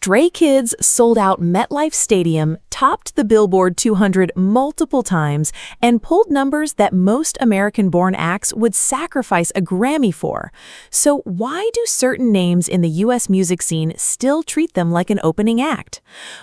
Stray Kids sold out MetLife Stadium, topped the Billboard 200 multiple times, and pulled numbers that most American-born acts would sacrifice a Grammy for. So why do certain names in the U.S. music scene still treat them like an opening act?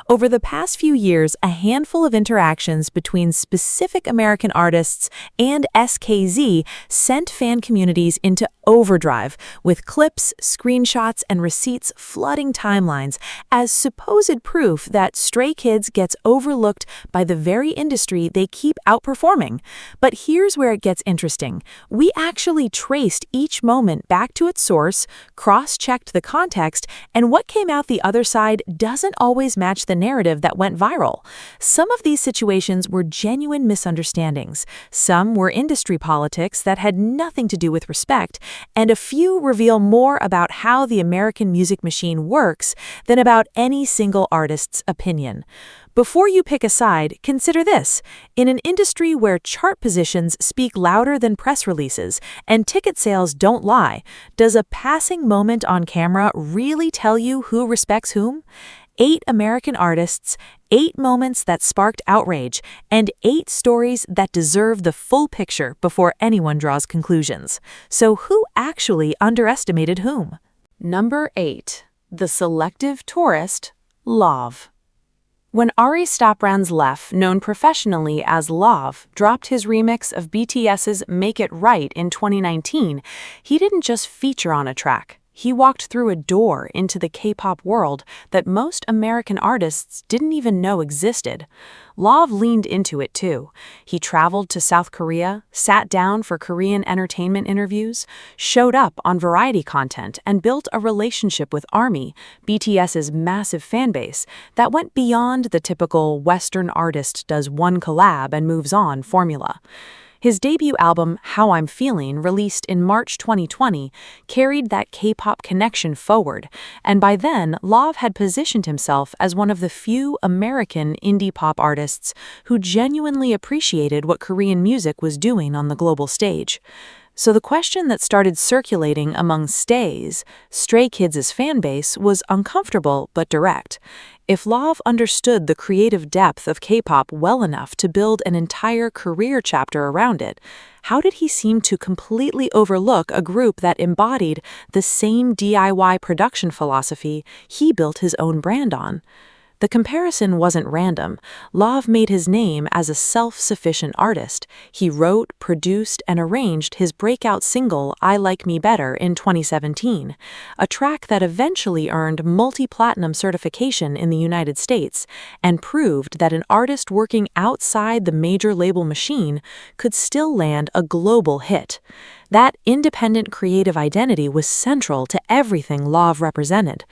Over the past few years, a handful of interactions between specific American artists and SKZ sent fan communities into overdrive, with clips, screenshots, and receipts flooding timelines as supposed proof that Stray Kids gets overlooked by the very industry they keep outperforming. But here's where it gets interesting. We actually traced each moment back to its source, cross-checked the context, and what came out the other side doesn't always match the narrative that went viral. Some of these situations were genuine misunderstandings. Some were industry politics that had nothing to do with respect, and a few reveal more about how the American music machine works than about any single artist's opinion. Before you pick a side, consider this. In an industry where chart positions speak louder than press releases and ticket sales don't lie, does a passing moment on camera really tell you who respects whom? 8 American artists, 8 moments that sparked outrage, and 8 stories that deserve the full picture before anyone draws conclusions. So who actually underestimated whom? Number 8. The selective tourist, Lauv. When Ari Stopran's Lef, known professionally as Lauv, dropped his remix of BTS's Make It Right in 2019, he didn't just feature on a track. He walked through a door into the K-pop world that most American artists didn't even know existed. Lauv leaned into it too. He traveled to South Korea, sat down for Korean entertainment interviews, showed up on variety content, and built a relationship with ARMY, BTS's massive fanbase, that went beyond the typical Western artist does one collab and moves on formula. His debut album, How I'm Feeling, released in March 2020, carried that K-pop connection forward, and by then, Lauv had positioned himself as one of the few American indie pop artists who genuinely appreciated what Korean music was doing on the global stage. So the question that started circulating among Stray Kids' fanbase was uncomfortable but direct. If Lauv understood the creative depth of K-pop well enough to build an entire career chapter around it, how did he seem to completely overlook a group that embodied the same DIY production philosophy he built his own brand on? The comparison wasn't random. Lauv made his name as a self-sufficient artist. He wrote, produced, and arranged his breakout single I Like Me Better in 2017, a track that eventually earned multi-platinum certification in the United States and proved that an artist working outside the major label machine could still land a global hit. That independent creative identity was central to everything Lauv represented.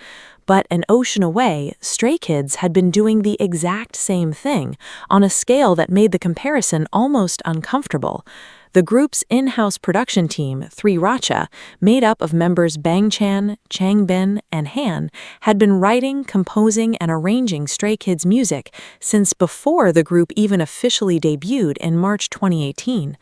But an ocean away, Stray Kids had been doing the exact same thing, on a scale that made the comparison almost uncomfortable. The group's in-house production team, 3RACHA, made up of members Bangchan, Changbin, and Han, had been writing, composing, and arranging Stray Kids music since before the group even officially debuted in March 2018.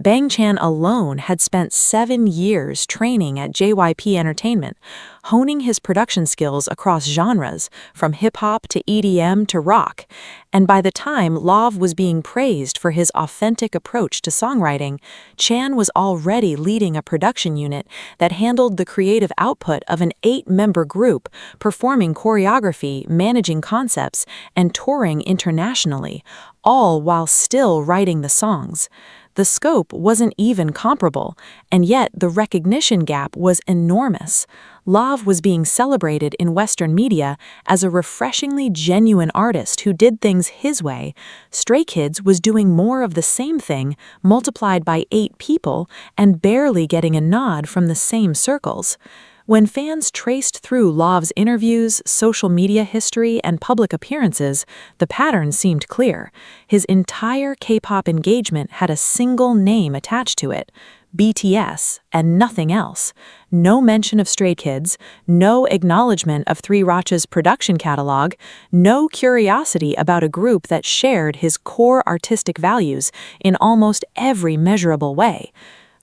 Bangchan alone had spent 7 years training at JYP Entertainment, honing his production skills across genres, from hip-hop to EDM to rock. And by the time Lauv was being praised for his authentic approach to songwriting, Chan was already leading a production unit that handled the creative output of an 8-member group, performing choreography, managing concepts, and touring internationally, all while still writing the songs. The scope wasn't even comparable, and yet the recognition gap was enormous. Lauv was being celebrated in Western media as a refreshingly genuine artist who did things his way. Stray Kids was doing more of the same thing, multiplied by 8 people, and barely getting a nod from the same circles. When fans traced through Lauv's interviews, social media history, and public appearances, the pattern seemed clear. His entire K-pop engagement had a single name attached to it: BTS, and nothing else. No mention of Stray Kids, no acknowledgement of 3RACHA's production catalog, no curiosity about a group that shared his core artistic values in almost every measurable way.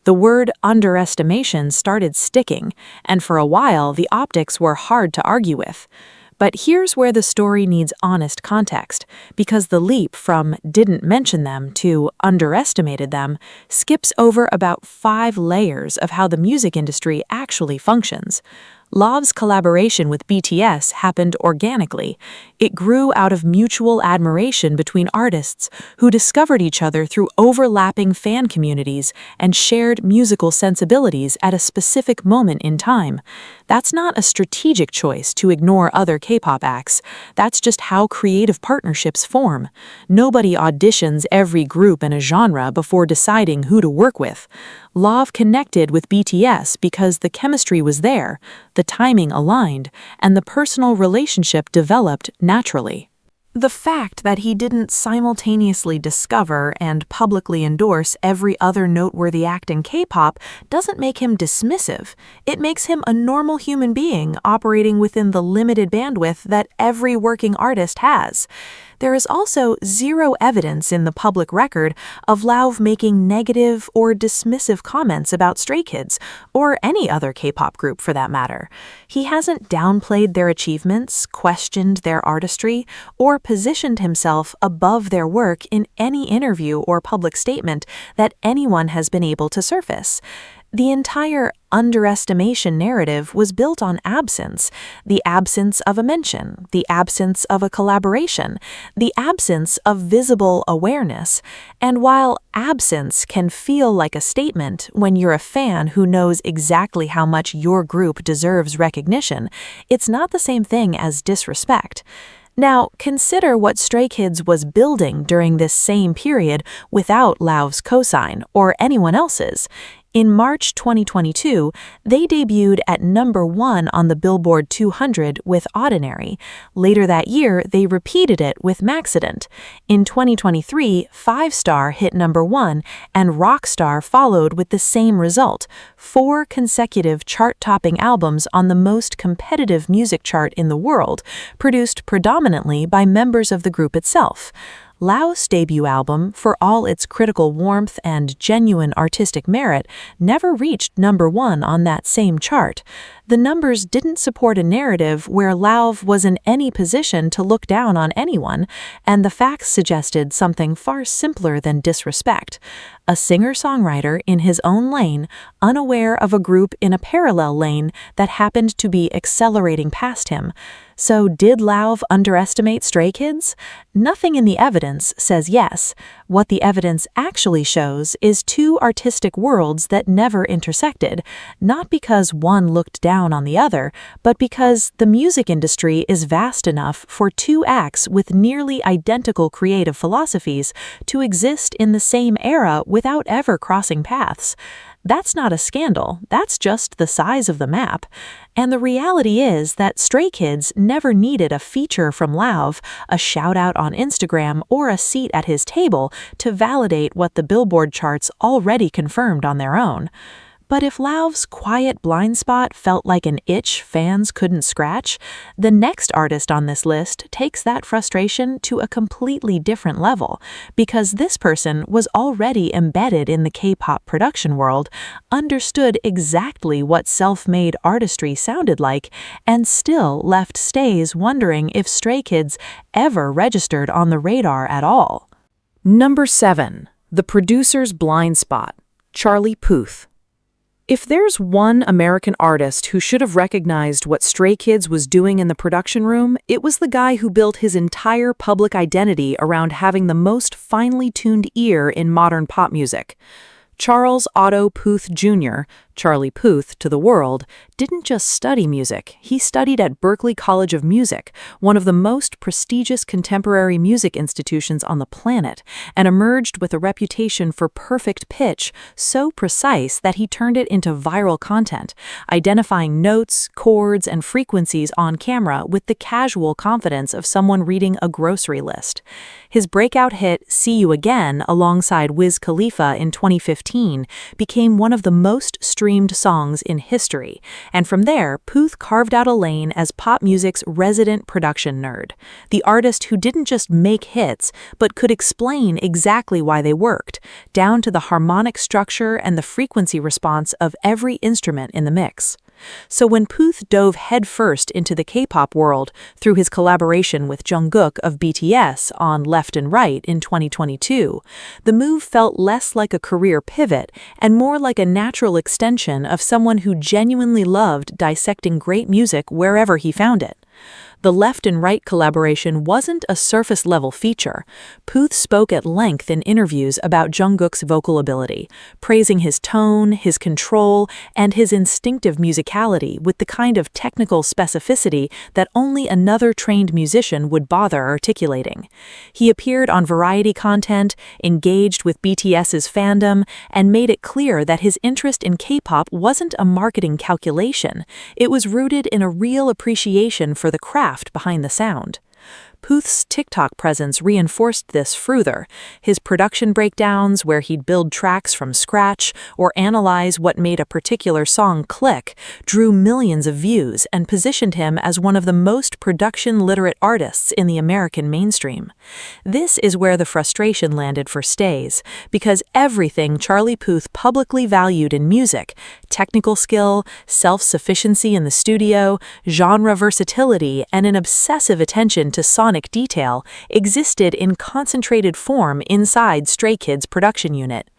The word underestimation started sticking, and for a while the optics were hard to argue with. But here's where the story needs honest context, because the leap from didn't mention them to underestimated them skips over about 5 layers of how the music industry actually functions. Lauv's collaboration with BTS happened organically. It grew out of mutual admiration between artists who discovered each other through overlapping fan communities and shared musical sensibilities at a specific moment in time. That's not a strategic choice to ignore other K-pop acts. That's just how creative partnerships form. Nobody auditions every group in a genre before deciding who to work with. Lauv connected with BTS because the chemistry was there, the timing aligned, and the personal relationship developed naturally. The fact that he didn't simultaneously discover and publicly endorse every other noteworthy act in K-pop doesn't make him dismissive. It makes him a normal human being operating within the limited bandwidth that every working artist has. There is also zero evidence in the public record of Lauv making negative or dismissive comments about Stray Kids, or any other K-pop group for that matter. He hasn't downplayed their achievements, questioned their artistry, or positioned himself above their work in any interview or public statement that anyone has been able to surface. The entire underestimation narrative was built on absence, the absence of a mention, the absence of a collaboration, the absence of visible awareness. And while absence can feel like a statement when you're a fan who knows exactly how much your group deserves recognition, it's not the same thing as disrespect. Now, consider what Stray Kids was building during this same period without Lauv's cosign or anyone else's. In March 2022, they debuted at #1 on the Billboard 200 with Ordinary. Later that year, they repeated it with Maxident. In 2023, Five Star hit #1, and Rockstar followed with the same result, 4 consecutive chart-topping albums on the most competitive music chart in the world, produced predominantly by members of the group itself. Lauv's debut album, for all its critical warmth and genuine artistic merit, never reached #1 on that same chart. The numbers didn't support a narrative where Lauv was in any position to look down on anyone, and the facts suggested something far simpler than disrespect. A singer-songwriter in his own lane, unaware of a group in a parallel lane that happened to be accelerating past him. So did Lauv underestimate Stray Kids? Nothing in the evidence says yes. What the evidence actually shows is 2 artistic worlds that never intersected, not because one looked down on the other, but because the music industry is vast enough for 2 acts with nearly identical creative philosophies to exist in the same era without ever crossing paths. That's not a scandal, that's just the size of the map. And the reality is that Stray Kids never needed a feature from Lauv, a shout-out on Instagram, or a seat at his table to validate what the Billboard charts already confirmed on their own. But if Lauv's quiet blind spot felt like an itch fans couldn't scratch, the next artist on this list takes that frustration to a completely different level, because this person was already embedded in the K-pop production world, understood exactly what self-made artistry sounded like, and still left stays wondering if Stray Kids ever registered on the radar at all. #7. The producer's blind spot. Charlie Puth. If there's one American artist who should have recognized what Stray Kids was doing in the production room, it was the guy who built his entire public identity around having the most finely tuned ear in modern pop music. Charles Otto Puth Jr., Charlie Puth to the world, didn't just study music. He studied at Berklee College of Music, one of the most prestigious contemporary music institutions on the planet, and emerged with a reputation for perfect pitch, so precise that he turned it into viral content, identifying notes, chords, and frequencies on camera with the casual confidence of someone reading a grocery list. His breakout hit, See You Again, alongside Wiz Khalifa in 2015, became one of the most streamed songs in history, and from there, Puth carved out a lane as pop music's resident production nerd, the artist who didn't just make hits, but could explain exactly why they worked, down to the harmonic structure and the frequency response of every instrument in the mix. So when Puth dove headfirst into the K-pop world through his collaboration with Jungkook of BTS on Left and Right in 2022, the move felt less like a career pivot and more like a natural extension of someone who genuinely loved dissecting great music wherever he found it. The Left and Right collaboration wasn't a surface-level feature. Puth spoke at length in interviews about Jungkook's vocal ability, praising his tone, his control, and his instinctive musicality with the kind of technical specificity that only another trained musician would bother articulating. He appeared on variety content, engaged with BTS's fandom, and made it clear that his interest in K-pop wasn't a marketing calculation. It was rooted in a real appreciation for the craft behind the sound. Puth's TikTok presence reinforced this further. His production breakdowns, where he'd build tracks from scratch or analyze what made a particular song click, drew millions of views and positioned him as one of the most production-literate artists in the American mainstream. This is where the frustration landed for Stays, because everything Charlie Puth publicly valued in music, technical skill, self-sufficiency in the studio, genre versatility, and an obsessive attention to sonic detail, existed in concentrated form inside Stray Kids' production unit.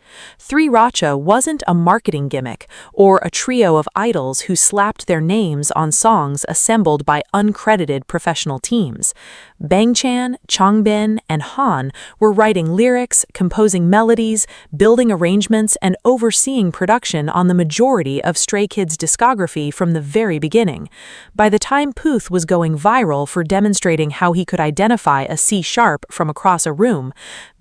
3RACHA wasn't a marketing gimmick or a trio of idols who slapped their names on songs assembled by uncredited professional teams. Bangchan, Changbin, and Han were writing lyrics, composing melodies, building arrangements, and overseeing production on the majority of Stray Kids' discography from the very beginning. By the time Puth was going viral for demonstrating how he could identify a C# from across a room,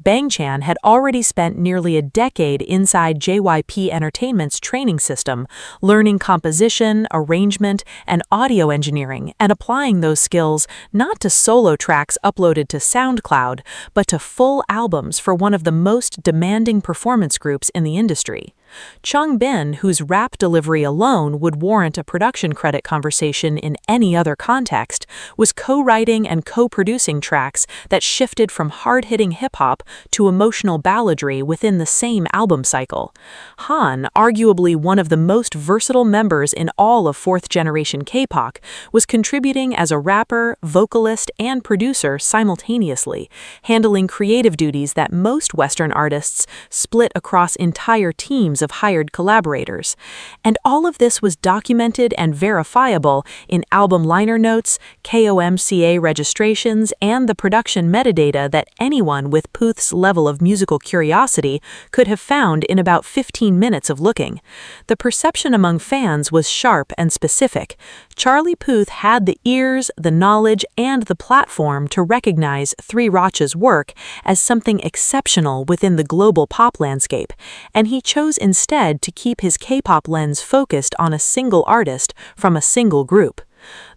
Bangchan had already spent nearly a decade inside JYP Entertainment's training system, learning composition, arrangement, and audio engineering, and applying those skills not to solo tracks uploaded to SoundCloud, but to full albums for one of the most demanding performance groups in the industry. Changbin, whose rap delivery alone would warrant a production credit conversation in any other context, was co-writing and co-producing tracks that shifted from hard-hitting hip-hop to emotional balladry within the same album cycle. Han, arguably one of the most versatile members in all of fourth-generation K-pop, was contributing as a rapper, vocalist, and producer simultaneously, handling creative duties that most Western artists split across entire teams of hired collaborators. And all of this was documented and verifiable in album liner notes, KOMCA registrations, and the production metadata that anyone with Puth's level of musical curiosity could have found in about 15 minutes of looking. The perception among fans was sharp and specific. Charlie Puth had the ears, the knowledge, and the platform to recognize 3RACHA's work as something exceptional within the global pop landscape, and he chose instead to keep his K-pop lens focused on a single artist from a single group.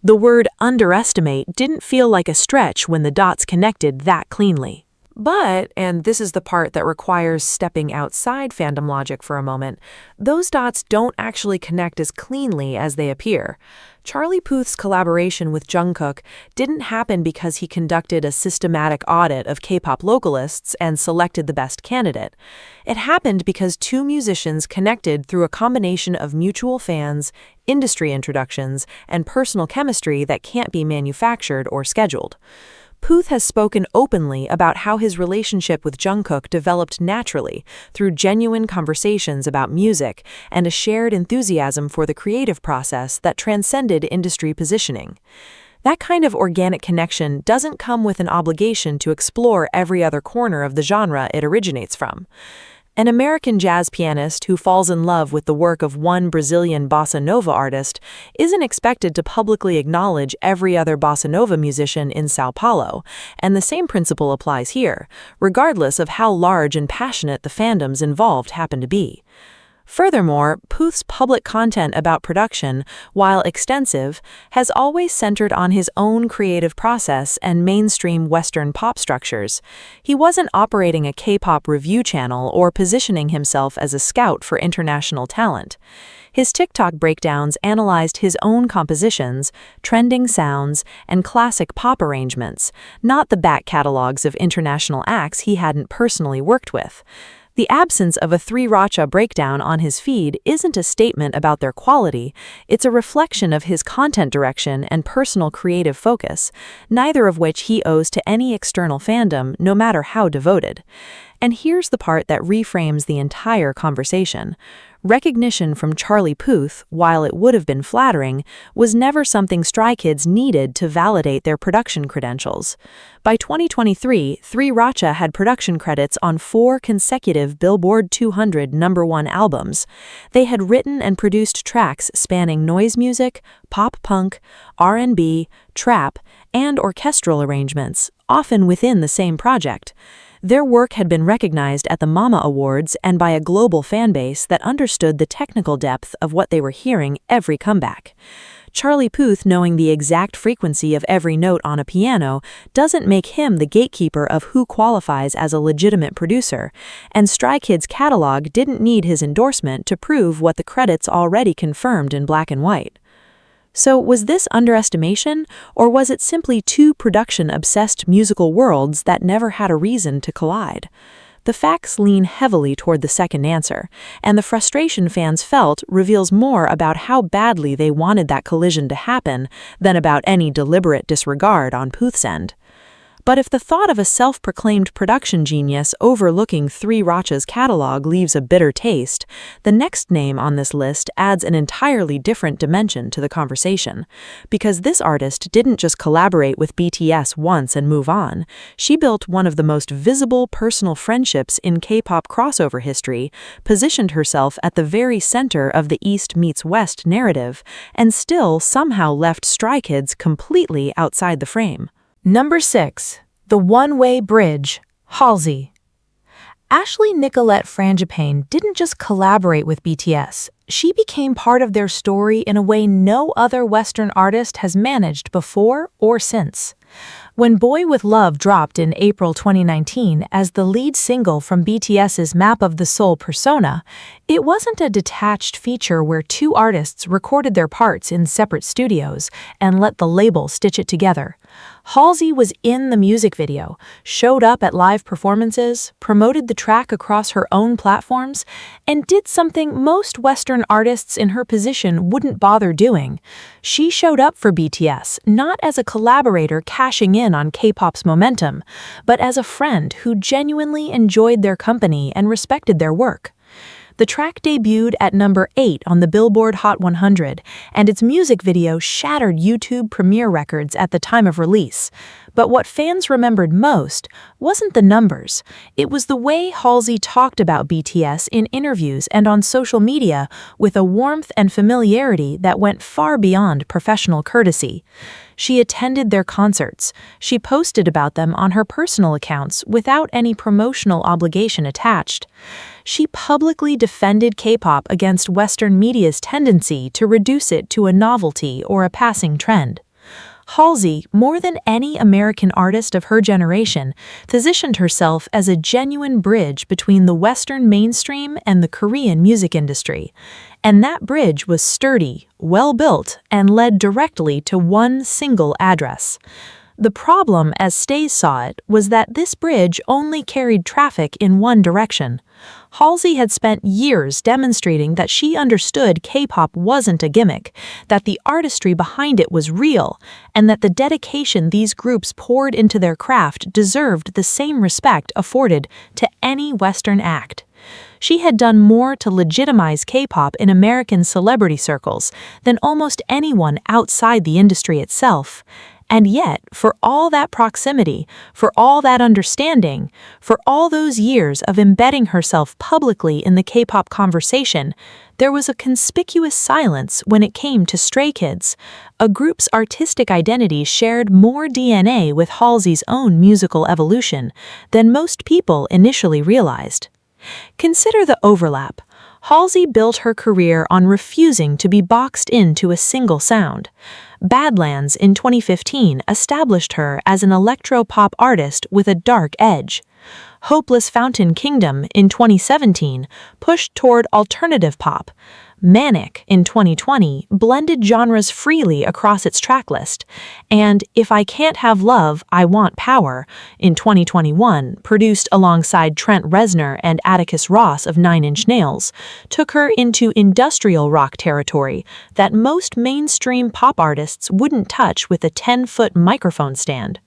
The word underestimate didn't feel like a stretch when the dots connected that cleanly. But, and this is the part that requires stepping outside fandom logic for a moment, those dots don't actually connect as cleanly as they appear. Charlie Puth's collaboration with Jungkook didn't happen because he conducted a systematic audit of K-pop localists and selected the best candidate. It happened because two musicians connected through a combination of mutual fans, industry introductions, and personal chemistry that can't be manufactured or scheduled. Puth has spoken openly about how his relationship with Jungkook developed naturally through genuine conversations about music and a shared enthusiasm for the creative process that transcended industry positioning. That kind of organic connection doesn't come with an obligation to explore every other corner of the genre it originates from. An American jazz pianist who falls in love with the work of one Brazilian bossa nova artist isn't expected to publicly acknowledge every other bossa nova musician in São Paulo, and the same principle applies here, regardless of how large and passionate the fandoms involved happen to be. Furthermore, Puth's public content about production, while extensive, has always centered on his own creative process and mainstream Western pop structures. He wasn't operating a K-pop review channel or positioning himself as a scout for international talent. His TikTok breakdowns analyzed his own compositions, trending sounds, and classic pop arrangements, not the back catalogs of international acts he hadn't personally worked with. The absence of a 3racha breakdown on his feed isn't a statement about their quality, it's a reflection of his content direction and personal creative focus, neither of which he owes to any external fandom, no matter how devoted. And here's the part that reframes the entire conversation. Recognition from Charlie Puth, while it would have been flattering, was never something Stray Kids needed to validate their production credentials. By 2023, 3racha had production credits on 4 consecutive Billboard 200 #1 albums. They had written and produced tracks spanning noise music, pop punk, R&B, trap, and orchestral arrangements, often within the same project. Their work had been recognized at the Mama Awards and by a global fanbase that understood the technical depth of what they were hearing every comeback. Charlie Puth knowing the exact frequency of every note on a piano doesn't make him the gatekeeper of who qualifies as a legitimate producer, and Stray Kids' catalog didn't need his endorsement to prove what the credits already confirmed in black and white. So was this underestimation, or was it simply two production-obsessed musical worlds that never had a reason to collide? The facts lean heavily toward the second answer, and the frustration fans felt reveals more about how badly they wanted that collision to happen than about any deliberate disregard on Puth's end. But if the thought of a self-proclaimed production genius overlooking 3racha's catalog leaves a bitter taste, the next name on this list adds an entirely different dimension to the conversation. Because this artist didn't just collaborate with BTS once and move on, she built one of the most visible personal friendships in K-pop crossover history, positioned herself at the very center of the East meets West narrative, and still somehow left Stray Kids completely outside the frame. Number 6. The One-Way Bridge, Halsey. Ashley Nicolette Frangipane didn't just collaborate with BTS, she became part of their story in a way no other Western artist has managed before or since. When Boy With Love dropped in April 2019 as the lead single from BTS's Map of the Soul persona, it wasn't a detached feature where two artists recorded their parts in separate studios and let the label stitch it together. Halsey was in the music video, showed up at live performances, promoted the track across her own platforms, and did something most Western artists in her position wouldn't bother doing. She showed up for BTS not as a collaborator cashing in on K-pop's momentum, but as a friend who genuinely enjoyed their company and respected their work. The track debuted at number 8 on the Billboard Hot 100, and its music video shattered YouTube Premiere records at the time of release. But what fans remembered most wasn't the numbers. It was the way Halsey talked about BTS in interviews and on social media with a warmth and familiarity that went far beyond professional courtesy. She attended their concerts. She posted about them on her personal accounts without any promotional obligation attached. She publicly defended K-pop against Western media's tendency to reduce it to a novelty or a passing trend. Halsey, more than any American artist of her generation, positioned herself as a genuine bridge between the Western mainstream and the Korean music industry. And that bridge was sturdy, well-built, and led directly to one single address. The problem, as Stays saw it, was that this bridge only carried traffic in one direction. Halsey had spent years demonstrating that she understood K-pop wasn't a gimmick, that the artistry behind it was real, and that the dedication these groups poured into their craft deserved the same respect afforded to any Western act. She had done more to legitimize K-pop in American celebrity circles than almost anyone outside the industry itself. And yet, for all that proximity, for all that understanding, for all those years of embedding herself publicly in the K-pop conversation, there was a conspicuous silence when it came to Stray Kids, a group's artistic identity shared more DNA with Halsey's own musical evolution than most people initially realized. Consider the overlap. Halsey built her career on refusing to be boxed into a single sound. Badlands in 2015 established her as an electro-pop artist with a dark edge. Hopeless Fountain Kingdom in 2017 pushed toward alternative pop. Manic in 2020 blended genres freely across its tracklist, and If I Can't Have Love, I Want Power in 2021, produced alongside Trent Reznor and Atticus Ross of Nine Inch Nails, took her into industrial rock territory that most mainstream pop artists wouldn't touch with a 10-foot microphone stand.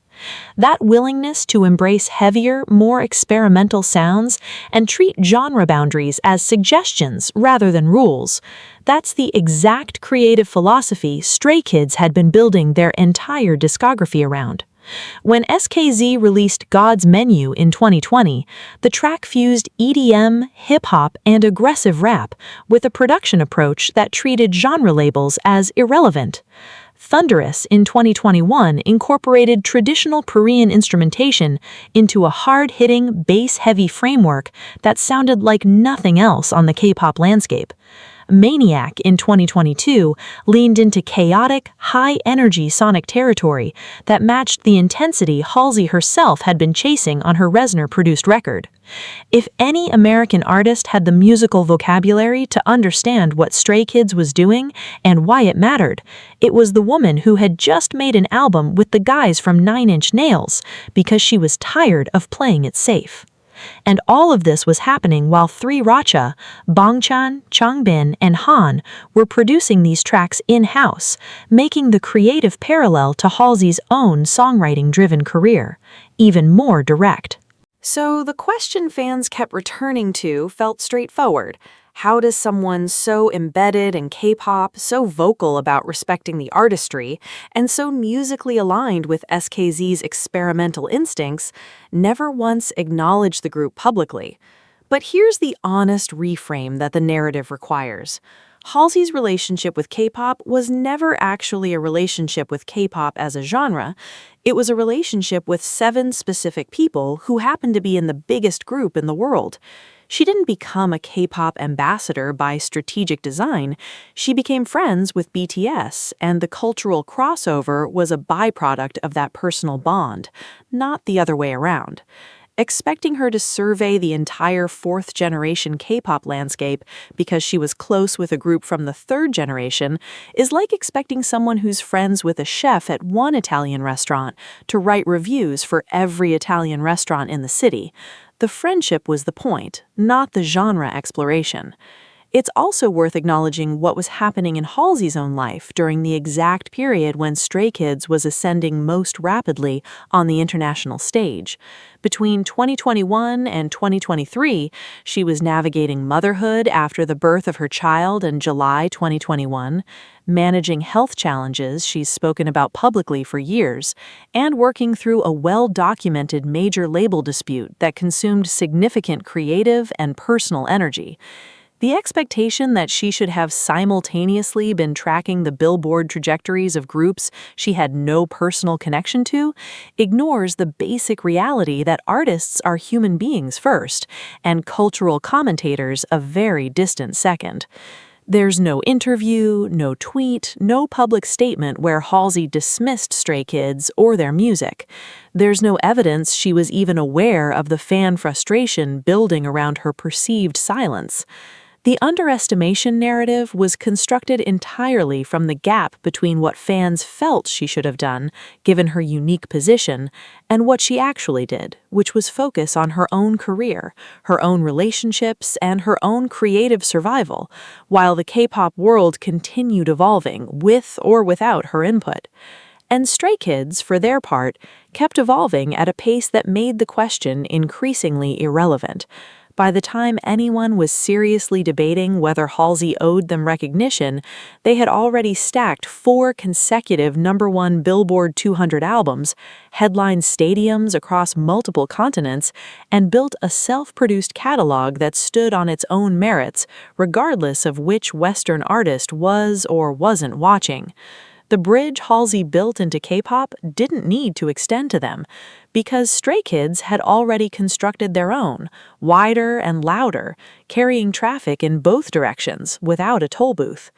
That willingness to embrace heavier, more experimental sounds and treat genre boundaries as suggestions rather than rules, that's the exact creative philosophy Stray Kids had been building their entire discography around. When SKZ released God's Menu in 2020, the track fused EDM, hip-hop, and aggressive rap with a production approach that treated genre labels as irrelevant. Thunderous in 2021 incorporated traditional Korean instrumentation into a hard-hitting, bass-heavy framework that sounded like nothing else on the K-pop landscape. Maniac in 2022 leaned into chaotic, high-energy sonic territory that matched the intensity Halsey herself had been chasing on her Reznor-produced record. If any American artist had the musical vocabulary to understand what Stray Kids was doing and why it mattered, it was the woman who had just made an album with the guys from Nine Inch Nails because she was tired of playing it safe. And all of this was happening while three Racha, Bangchan, Changbin, and Han were producing these tracks in-house, making the creative parallel to Halsey's own songwriting-driven career even more direct. So the question fans kept returning to felt straightforward. How does someone so embedded in K-pop, so vocal about respecting the artistry, and so musically aligned with SKZ's experimental instincts, never once acknowledge the group publicly? But here's the honest reframe that the narrative requires. Halsey's relationship with K-pop was never actually a relationship with K-pop as a genre. It was a relationship with 7 specific people who happened to be in the biggest group in the world. She didn't become a K-pop ambassador by strategic design. She became friends with BTS, and the cultural crossover was a byproduct of that personal bond, not the other way around. Expecting her to survey the entire 4th-generation K-pop landscape because she was close with a group from the 3rd generation is like expecting someone who's friends with a chef at one Italian restaurant to write reviews for every Italian restaurant in the city. The friendship was the point, not the genre exploration. It's also worth acknowledging what was happening in Halsey's own life during the exact period when Stray Kids was ascending most rapidly on the international stage. Between 2021 and 2023, she was navigating motherhood after the birth of her child in July 2021, managing health challenges she's spoken about publicly for years, and working through a well-documented major label dispute that consumed significant creative and personal energy. The expectation that she should have simultaneously been tracking the Billboard trajectories of groups she had no personal connection to ignores the basic reality that artists are human beings first, and cultural commentators a very distant second. There's no interview, no tweet, no public statement where Halsey dismissed Stray Kids or their music. There's no evidence she was even aware of the fan frustration building around her perceived silence. The underestimation narrative was constructed entirely from the gap between what fans felt she should have done, given her unique position, and what she actually did, which was focus on her own career, her own relationships, and her own creative survival, while the K-pop world continued evolving with or without her input. And Stray Kids, for their part, kept evolving at a pace that made the question increasingly irrelevant. By the time anyone was seriously debating whether Halsey owed them recognition, they had already stacked 4 consecutive #1 Billboard 200 albums, headlined stadiums across multiple continents, and built a self-produced catalog that stood on its own merits, regardless of which Western artist was or wasn't watching. The bridge Halsey built into K-pop didn't need to extend to them, because Stray Kids had already constructed their own, wider and louder, carrying traffic in both directions without a toll booth.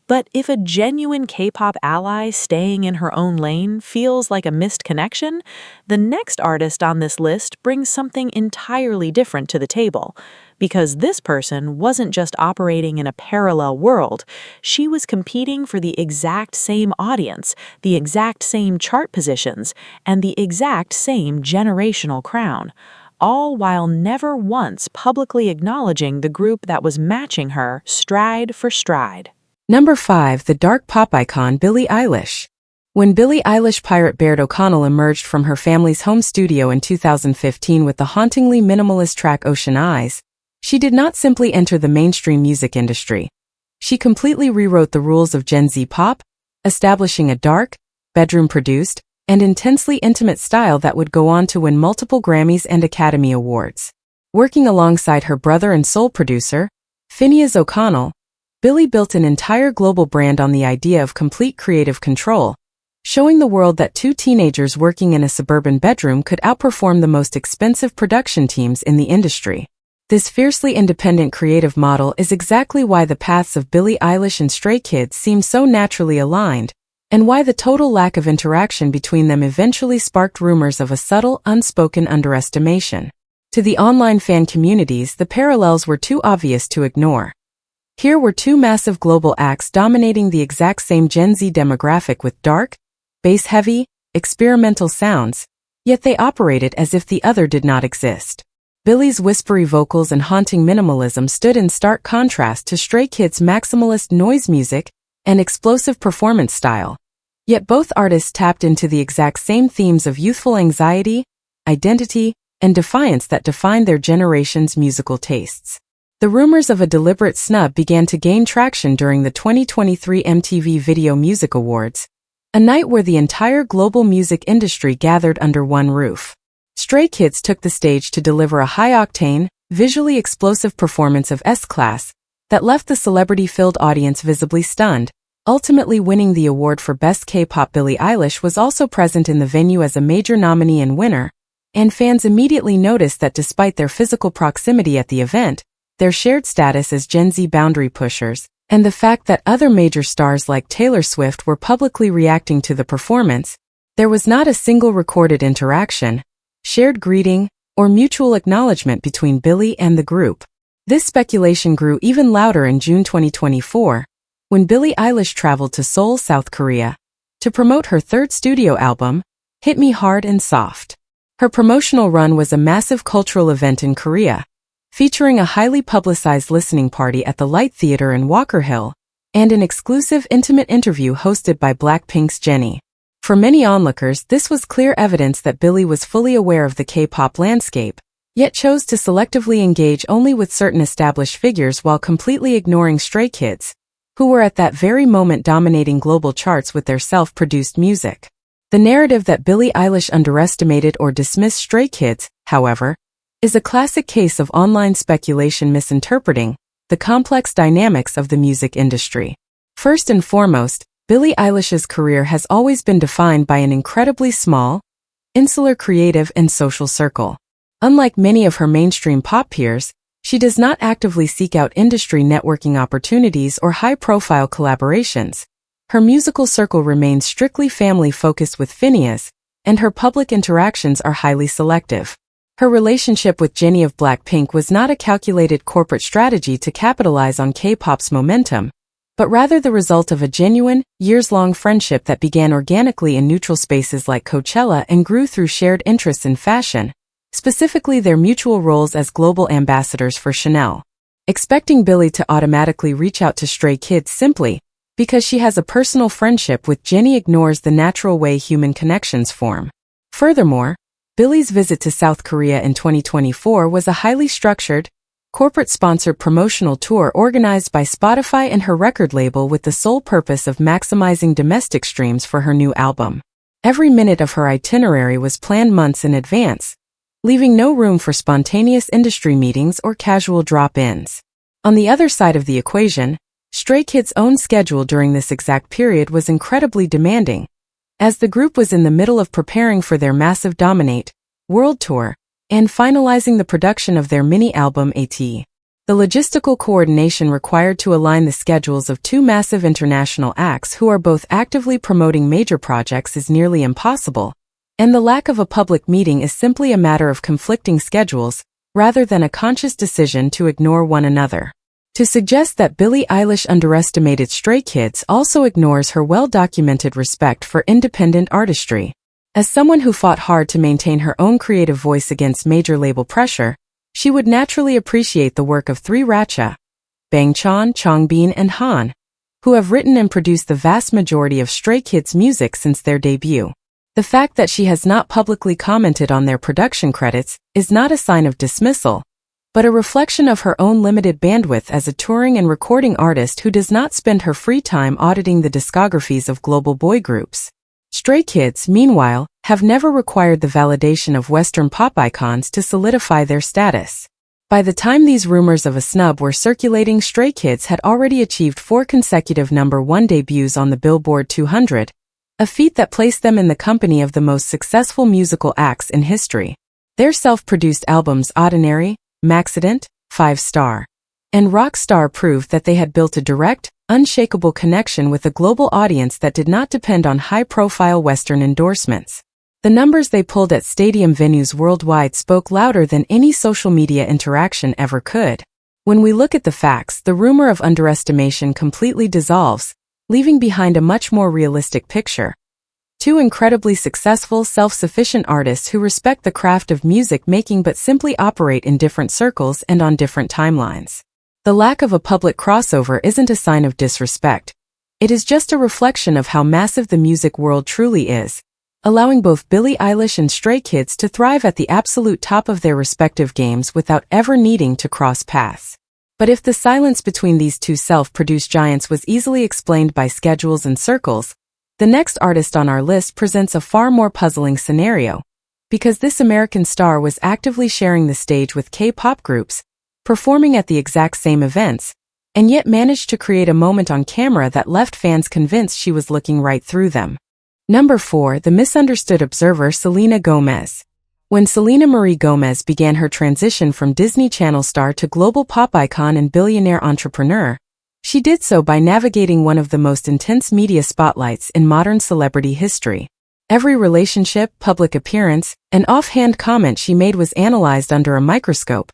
But if a genuine K-pop ally staying in her own lane feels like a missed connection, the next artist on this list brings something entirely different to the table. Because this person wasn't just operating in a parallel world, she was competing for the exact same audience, the exact same chart positions, and the exact same generational crown, all while never once publicly acknowledging the group that was matching her stride for stride. Number 5. The dark pop icon Billie Eilish. When Billie Eilish pirate Baird O'Connell emerged from her family's home studio in 2015 with the hauntingly minimalist track Ocean Eyes, she did not simply enter the mainstream music industry. She completely rewrote the rules of Gen Z pop, establishing a dark, bedroom-produced, and intensely intimate style that would go on to win multiple Grammys and Academy Awards. Working alongside her brother and soul producer, Phineas O'Connell, Billie built an entire global brand on the idea of complete creative control, showing the world that two teenagers working in a suburban bedroom could outperform the most expensive production teams in the industry. This fiercely independent creative model is exactly why the paths of Billie Eilish and Stray Kids seem so naturally aligned, and why the total lack of interaction between them eventually sparked rumors of a subtle, unspoken underestimation. To the online fan communities, the parallels were too obvious to ignore. Here were two massive global acts dominating the exact same Gen Z demographic with dark, bass-heavy, experimental sounds, yet they operated as if the other did not exist. Billie's whispery vocals and haunting minimalism stood in stark contrast to Stray Kids' maximalist noise music and explosive performance style. Yet both artists tapped into the exact same themes of youthful anxiety, identity, and defiance that defined their generation's musical tastes. The rumors of a deliberate snub began to gain traction during the 2023 MTV Video Music Awards, a night where the entire global music industry gathered under one roof. Stray Kids took the stage to deliver a high-octane, visually explosive performance of S-Class that left the celebrity-filled audience visibly stunned, ultimately winning the award for Best K-pop. Billie Eilish was also present in the venue as a major nominee and winner, and fans immediately noticed that despite their physical proximity at the event, their shared status as Gen Z boundary pushers, and the fact that other major stars like Taylor Swift were publicly reacting to the performance, there was not a single recorded interaction, shared greeting, or mutual acknowledgement between Billie and the group. This speculation grew even louder in June 2024, when Billie Eilish traveled to Seoul, South Korea, to promote her third studio album, Hit Me Hard and Soft. Her promotional run was a massive cultural event in Korea, featuring a highly publicized listening party at the Light Theater in Walker Hill, and an exclusive intimate interview hosted by Blackpink's Jennie. For many onlookers, this was clear evidence that Billie was fully aware of the K-pop landscape, yet chose to selectively engage only with certain established figures while completely ignoring Stray Kids, who were at that very moment dominating global charts with their self-produced music. The narrative that Billie Eilish underestimated or dismissed Stray Kids, however, is a classic case of online speculation misinterpreting the complex dynamics of the music industry. First and foremost, Billie Eilish's career has always been defined by an incredibly small, insular creative and social circle. Unlike many of her mainstream pop peers, she does not actively seek out industry networking opportunities or high-profile collaborations. Her musical circle remains strictly family-focused with Phineas, and her public interactions are highly selective. Her relationship with Jennie of Blackpink was not a calculated corporate strategy to capitalize on K-pop's momentum, but rather the result of a genuine, years-long friendship that began organically in neutral spaces like Coachella and grew through shared interests in fashion, specifically their mutual roles as global ambassadors for Chanel. Expecting Billie to automatically reach out to Stray Kids simply because she has a personal friendship with Jennie ignores the natural way human connections form. Furthermore, Billie's visit to South Korea in 2024 was a highly structured, corporate-sponsored promotional tour organized by Spotify and her record label with the sole purpose of maximizing domestic streams for her new album. Every minute of her itinerary was planned months in advance, leaving no room for spontaneous industry meetings or casual drop-ins. On the other side of the equation, Stray Kids' own schedule during this exact period was incredibly demanding, as the group was in the middle of preparing for their massive Dominate world tour and finalizing the production of their mini-album AT. The logistical coordination required to align the schedules of two massive international acts who are both actively promoting major projects is nearly impossible, and the lack of a public meeting is simply a matter of conflicting schedules, rather than a conscious decision to ignore one another. To suggest that Billie Eilish underestimated Stray Kids also ignores her well-documented respect for independent artistry. As someone who fought hard to maintain her own creative voice against major label pressure, she would naturally appreciate the work of three Racha, Bangchan, Changbin, and Han, who have written and produced the vast majority of Stray Kids' music since their debut. The fact that she has not publicly commented on their production credits is not a sign of dismissal, but a reflection of her own limited bandwidth as a touring and recording artist who does not spend her free time auditing the discographies of global boy groups. Stray Kids, meanwhile, have never required the validation of Western pop icons to solidify their status. By the time these rumors of a snub were circulating, Stray Kids had already achieved 4 consecutive #1 debuts on the Billboard 200, a feat that placed them in the company of the most successful musical acts in history. Their self-produced albums Ordinary, Maxident, 5-Star, and Rockstar proved that they had built a direct, unshakable connection with a global audience that did not depend on high-profile Western endorsements. The numbers they pulled at stadium venues worldwide spoke louder than any social media interaction ever could. When we look at the facts, the rumor of underestimation completely dissolves, leaving behind a much more realistic picture. Two incredibly successful, self-sufficient artists who respect the craft of music making but simply operate in different circles and on different timelines. The lack of a public crossover isn't a sign of disrespect. It is just a reflection of how massive the music world truly is, allowing both Billie Eilish and Stray Kids to thrive at the absolute top of their respective games without ever needing to cross paths. But if the silence between these two self-produced giants was easily explained by schedules and circles, the next artist on our list presents a far more puzzling scenario, because this American star was actively sharing the stage with K-pop groups, performing at the exact same events, and yet managed to create a moment on camera that left fans convinced she was looking right through them. Number 4, the misunderstood observer Selena Gomez. When Selena Marie Gomez began her transition from Disney Channel star to global pop icon and billionaire entrepreneur, she did so by navigating one of the most intense media spotlights in modern celebrity history. Every relationship, public appearance, and offhand comment she made was analyzed under a microscope,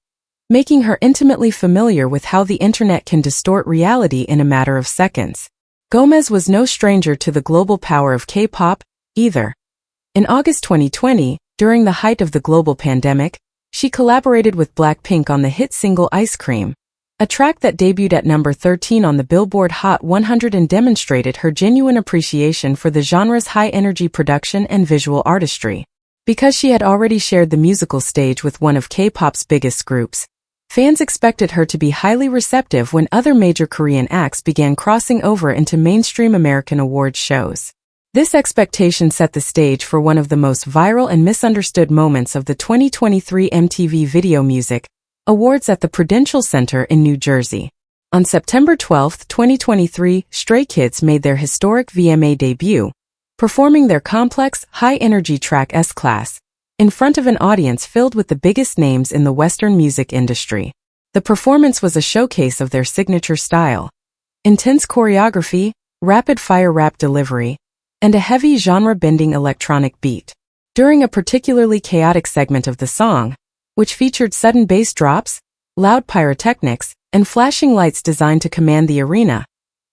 making her intimately familiar with how the internet can distort reality in a matter of seconds. Gomez was no stranger to the global power of K-pop, either. In August 2020, during the height of the global pandemic, she collaborated with Blackpink on the hit single Ice Cream, a track that debuted at number 13 on the Billboard Hot 100 and demonstrated her genuine appreciation for the genre's high-energy production and visual artistry. Because she had already shared the musical stage with one of K-pop's biggest groups, fans expected her to be highly receptive when other major Korean acts began crossing over into mainstream American awards shows. This expectation set the stage for one of the most viral and misunderstood moments of the 2023 MTV Video Music Awards at the Prudential Center in New Jersey. On September 12, 2023, Stray Kids made their historic VMA debut, performing their complex, high-energy track S-Class, in front of an audience filled with the biggest names in the Western music industry. The performance was a showcase of their signature style, intense choreography, rapid-fire rap delivery, and a heavy genre-bending electronic beat. During a particularly chaotic segment of the song, which featured sudden bass drops, loud pyrotechnics, and flashing lights designed to command the arena,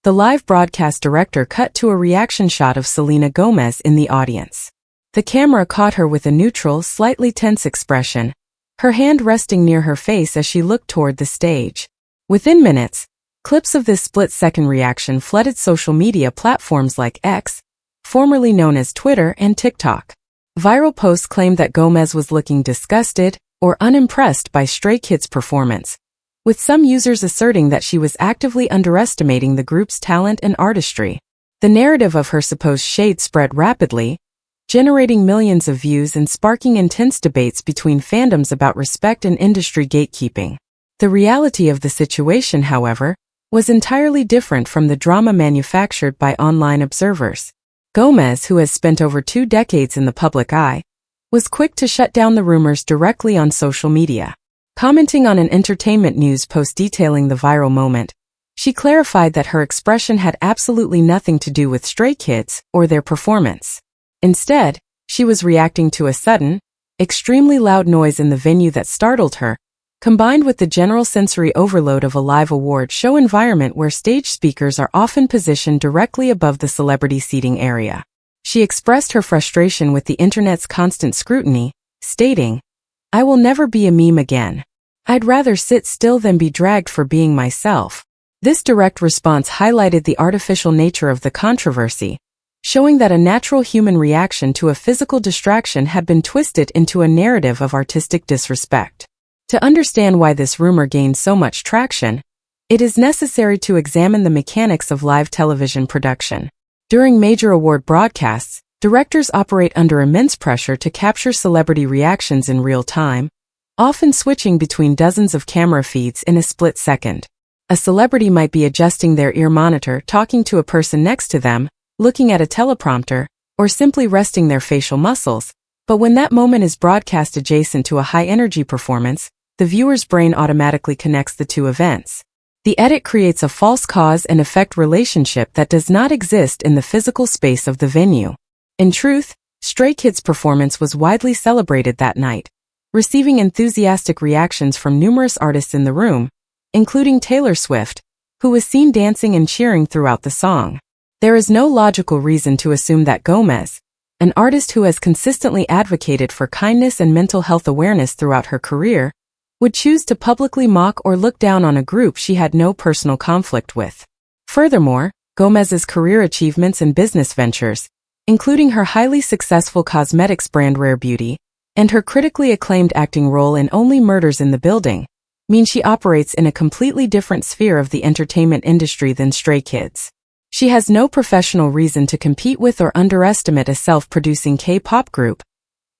the live broadcast director cut to a reaction shot of Selena Gomez in the audience. The camera caught her with a neutral, slightly tense expression, her hand resting near her face as she looked toward the stage. Within minutes, clips of this split-second reaction flooded social media platforms like X, formerly known as Twitter, and TikTok. Viral posts claimed that Gomez was looking disgusted or unimpressed by Stray Kids' performance, with some users asserting that she was actively underestimating the group's talent and artistry. The narrative of her supposed shade spread rapidly, generating millions of views and sparking intense debates between fandoms about respect and industry gatekeeping. The reality of the situation, however, was entirely different from the drama manufactured by online observers. Gomez, who has spent over 2 decades in the public eye, was quick to shut down the rumors directly on social media. Commenting on an entertainment news post detailing the viral moment, she clarified that her expression had absolutely nothing to do with Stray Kids or their performance. Instead, she was reacting to a sudden, extremely loud noise in the venue that startled her, combined with the general sensory overload of a live award show environment where stage speakers are often positioned directly above the celebrity seating area. She expressed her frustration with the internet's constant scrutiny, stating, "I will never be a meme again. I'd rather sit still than be dragged for being myself." This direct response highlighted the artificial nature of the controversy, showing that a natural human reaction to a physical distraction had been twisted into a narrative of artistic disrespect. To understand why this rumor gained so much traction, it is necessary to examine the mechanics of live television production. During major award broadcasts, directors operate under immense pressure to capture celebrity reactions in real time, often switching between dozens of camera feeds in a split second. A celebrity might be adjusting their ear monitor, talking to a person next to them, looking at a teleprompter, or simply resting their facial muscles, but when that moment is broadcast adjacent to a high-energy performance, the viewer's brain automatically connects the two events. The edit creates a false cause and effect relationship that does not exist in the physical space of the venue. In truth, Stray Kids' performance was widely celebrated that night, receiving enthusiastic reactions from numerous artists in the room, including Taylor Swift, who was seen dancing and cheering throughout the song. There is no logical reason to assume that Gomez, an artist who has consistently advocated for kindness and mental health awareness throughout her career, would choose to publicly mock or look down on a group she had no personal conflict with. Furthermore, Gomez's career achievements and business ventures, including her highly successful cosmetics brand Rare Beauty, and her critically acclaimed acting role in Only Murders in the Building, mean she operates in a completely different sphere of the entertainment industry than Stray Kids. She has no professional reason to compete with or underestimate a self-producing K-pop group.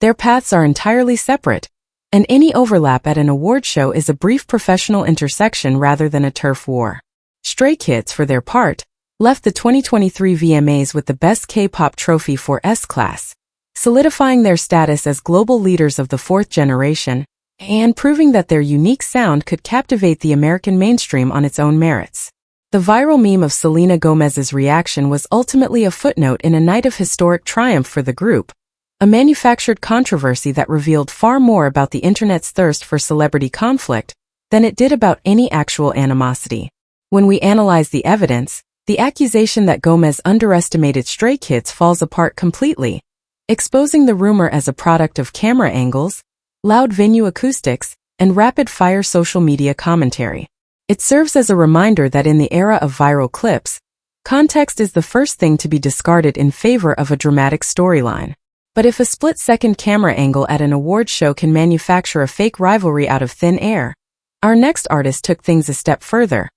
Their paths are entirely separate, and any overlap at an award show is a brief professional intersection rather than a turf war. Stray Kids, for their part, left the 2023 VMAs with the Best K-pop trophy for S-Class, solidifying their status as global leaders of the fourth generation, and proving that their unique sound could captivate the American mainstream on its own merits. The viral meme of Selena Gomez's reaction was ultimately a footnote in a night of historic triumph for the group, a manufactured controversy that revealed far more about the internet's thirst for celebrity conflict than it did about any actual animosity. When we analyze the evidence, the accusation that Gomez underestimated Stray Kids falls apart completely, exposing the rumor as a product of camera angles, loud venue acoustics, and rapid-fire social media commentary. It serves as a reminder that in the era of viral clips, context is the first thing to be discarded in favor of a dramatic storyline. But if a split-second camera angle at an award show can manufacture a fake rivalry out of thin air, our next artist took things a step further,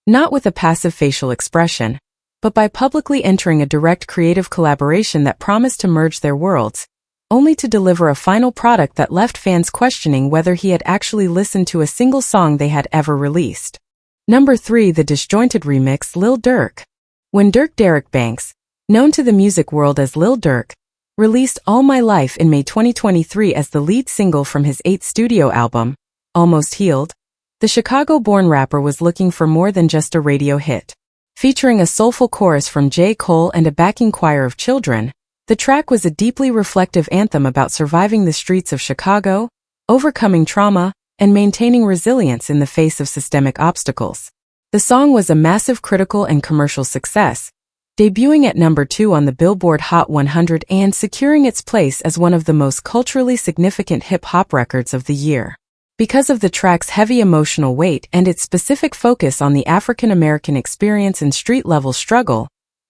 not with a passive facial expression, but by publicly entering a direct creative collaboration that promised to merge their worlds, only to deliver a final product that left fans questioning whether he had actually listened to a single song they had ever released. Number 3. The disjointed remix Lil Durk. When Derek Banks, known to the music world as Lil Durk, released All My Life in May 2023 as the lead single from his 8th studio album, Almost Healed, the Chicago-born rapper was looking for more than just a radio hit. Featuring a soulful chorus from J. Cole and a backing choir of children, the track was a deeply reflective anthem about surviving the streets of Chicago, overcoming trauma, and maintaining resilience in the face of systemic obstacles. The song was a massive critical and commercial success, debuting at number 2 on the Billboard Hot 100 and securing its place as one of the most culturally significant hip-hop records of the year. Because of the track's heavy emotional weight and its specific focus on the African-American experience and street-level struggle,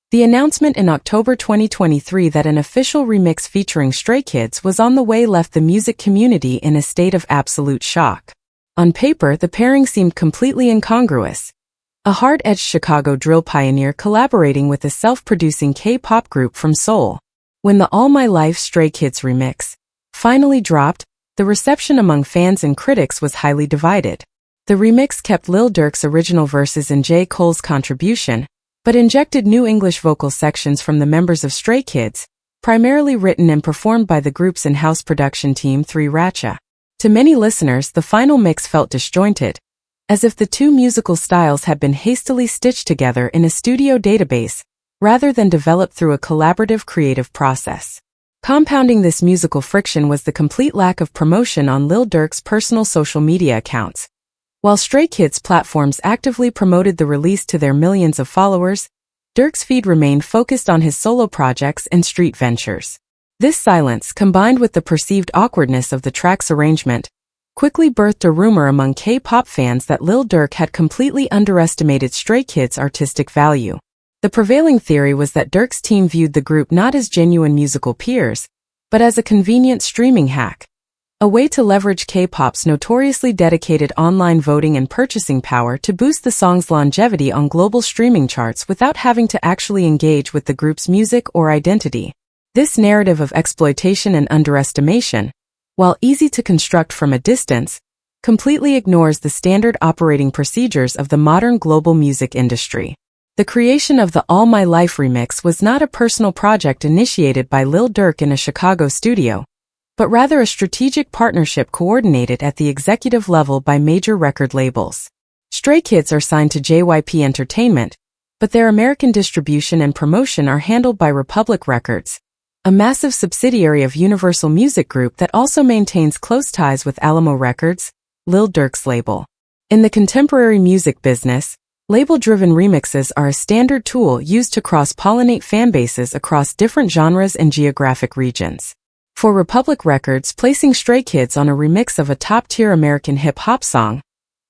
the announcement in October 2023 that an official remix featuring Stray Kids was on the way left the music community in a state of absolute shock. On paper, the pairing seemed completely incongruous. A hard-edged Chicago drill pioneer collaborating with a self-producing K-pop group from Seoul. When the All My Life Stray Kids remix finally dropped, the reception among fans and critics was highly divided. The remix kept Lil Durk's original verses and J. Cole's contribution, but injected new English vocal sections from the members of Stray Kids, primarily written and performed by the group's in-house production team 3 Racha. To many listeners, the final mix felt disjointed, as if the two musical styles had been hastily stitched together in a studio database, rather than developed through a collaborative creative process. Compounding this musical friction was the complete lack of promotion on Lil Durk's personal social media accounts. While Stray Kids platforms actively promoted the release to their millions of followers, Durk's feed remained focused on his solo projects and street ventures. This silence, combined with the perceived awkwardness of the track's arrangement, quickly birthed a rumor among K-pop fans that Lil Durk had completely underestimated Stray Kids' artistic value. The prevailing theory was that Durk's team viewed the group not as genuine musical peers, but as a convenient streaming hack, a way to leverage K-pop's notoriously dedicated online voting and purchasing power to boost the song's longevity on global streaming charts without having to actually engage with the group's music or identity. This narrative of exploitation and underestimation, while easy to construct from a distance, completely ignores the standard operating procedures of the modern global music industry. The creation of the All My Life remix was not a personal project initiated by Lil Durk in a Chicago studio, but rather a strategic partnership coordinated at the executive level by major record labels. Stray Kids are signed to JYP Entertainment, but their American distribution and promotion are handled by Republic Records, a massive subsidiary of Universal Music Group that also maintains close ties with Alamo Records, Lil Durk's label. In the contemporary music business, label-driven remixes are a standard tool used to cross-pollinate fanbases across different genres and geographic regions. For Republic Records, placing Stray Kids on a remix of a top-tier American hip-hop song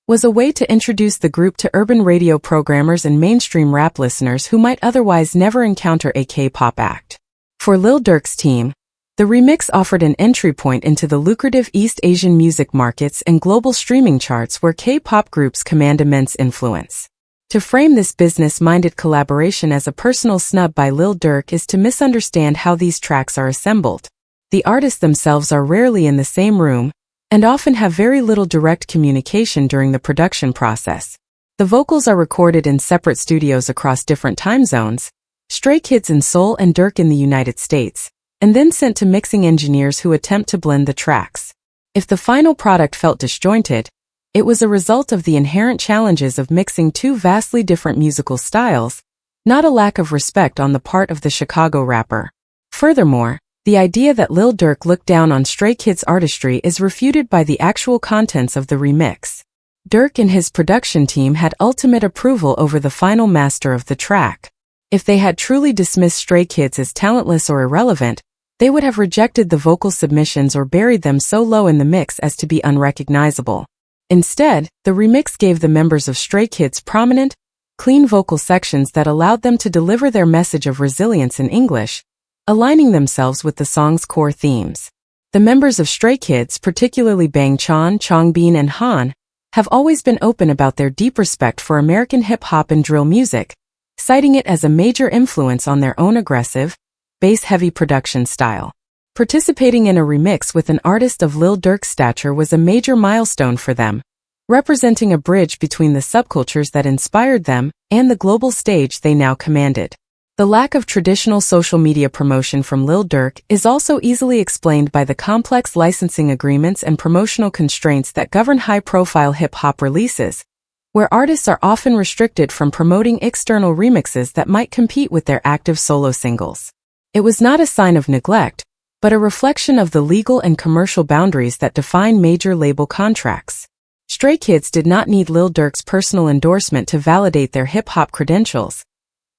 was a way to introduce the group to urban radio programmers and mainstream rap listeners who might otherwise never encounter a K-pop act. For Lil Durk's team, the remix offered an entry point into the lucrative East Asian music markets and global streaming charts where K-pop groups command immense influence. To frame this business-minded collaboration as a personal snub by Lil Durk is to misunderstand how these tracks are assembled. The artists themselves are rarely in the same room, and often have very little direct communication during the production process. The vocals are recorded in separate studios across different time zones, Stray Kids in Seoul and Durk in the United States, and then sent to mixing engineers who attempt to blend the tracks. If the final product felt disjointed, it was a result of the inherent challenges of mixing two vastly different musical styles, not a lack of respect on the part of the Chicago rapper. Furthermore, the idea that Lil Durk looked down on Stray Kids' artistry is refuted by the actual contents of the remix. Durk and his production team had ultimate approval over the final master of the track. If they had truly dismissed Stray Kids as talentless or irrelevant, they would have rejected the vocal submissions or buried them so low in the mix as to be unrecognizable. Instead, the remix gave the members of Stray Kids prominent, clean vocal sections that allowed them to deliver their message of resilience in English, aligning themselves with the song's core themes. The members of Stray Kids, particularly Bang Chan, Changbin and Han, have always been open about their deep respect for American hip-hop and drill music, citing it as a major influence on their own aggressive, bass-heavy production style. Participating in a remix with an artist of Lil Durk's stature was a major milestone for them, representing a bridge between the subcultures that inspired them and the global stage they now commanded. The lack of traditional social media promotion from Lil Durk is also easily explained by the complex licensing agreements and promotional constraints that govern high-profile hip-hop releases, where artists are often restricted from promoting external remixes that might compete with their active solo singles. It was not a sign of neglect, but a reflection of the legal and commercial boundaries that define major label contracts. Stray Kids did not need Lil Durk's personal endorsement to validate their hip-hop credentials.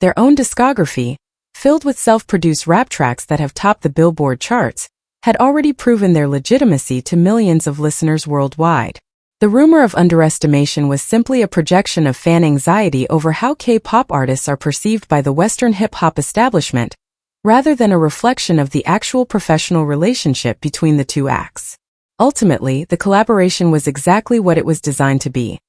Their own discography, filled with self-produced rap tracks that have topped the Billboard charts, had already proven their legitimacy to millions of listeners worldwide. The rumor of underestimation was simply a projection of fan anxiety over how K-pop artists are perceived by the Western hip-hop establishment, rather than a reflection of the actual professional relationship between the two acts. Ultimately, the collaboration was exactly what it was designed to be: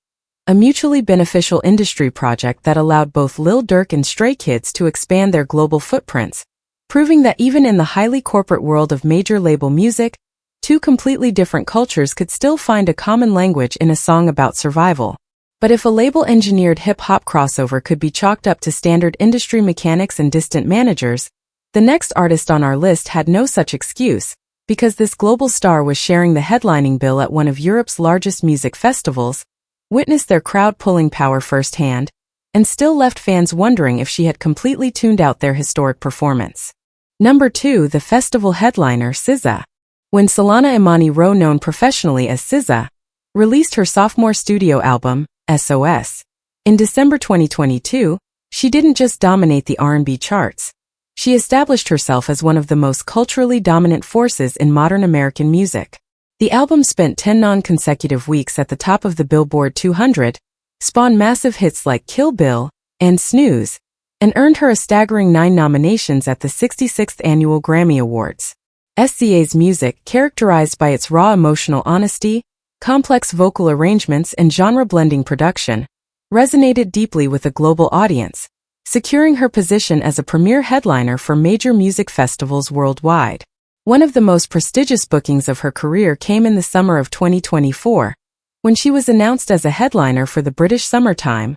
a mutually beneficial industry project that allowed both Lil Durk and Stray Kids to expand their global footprints, proving that even in the highly corporate world of major label music, two completely different cultures could still find a common language in a song about survival. But if a label-engineered hip-hop crossover could be chalked up to standard industry mechanics and distant managers, the next artist on our list had no such excuse, because this global star was sharing the headlining bill at one of Europe's largest music festivals, witnessed their crowd-pulling power firsthand, and still left fans wondering if she had completely tuned out their historic performance. Number 2. The festival headliner SKZ. When Selena Gomez, known professionally as SKZ, released her sophomore studio album, SOS, in December 2022, she didn't just dominate the R&B charts. She established herself as one of the most culturally dominant forces in modern American music. The album spent 10 non-consecutive weeks at the top of the Billboard 200, spawned massive hits like Kill Bill and Snooze, and earned her a staggering 9 nominations at the 66th Annual Grammy Awards. SKZ's music, characterized by its raw emotional honesty, complex vocal arrangements, and genre-blending production, resonated deeply with a global audience, securing her position as a premier headliner for major music festivals worldwide. One of the most prestigious bookings of her career came in the summer of 2024, when she was announced as a headliner for the British Summertime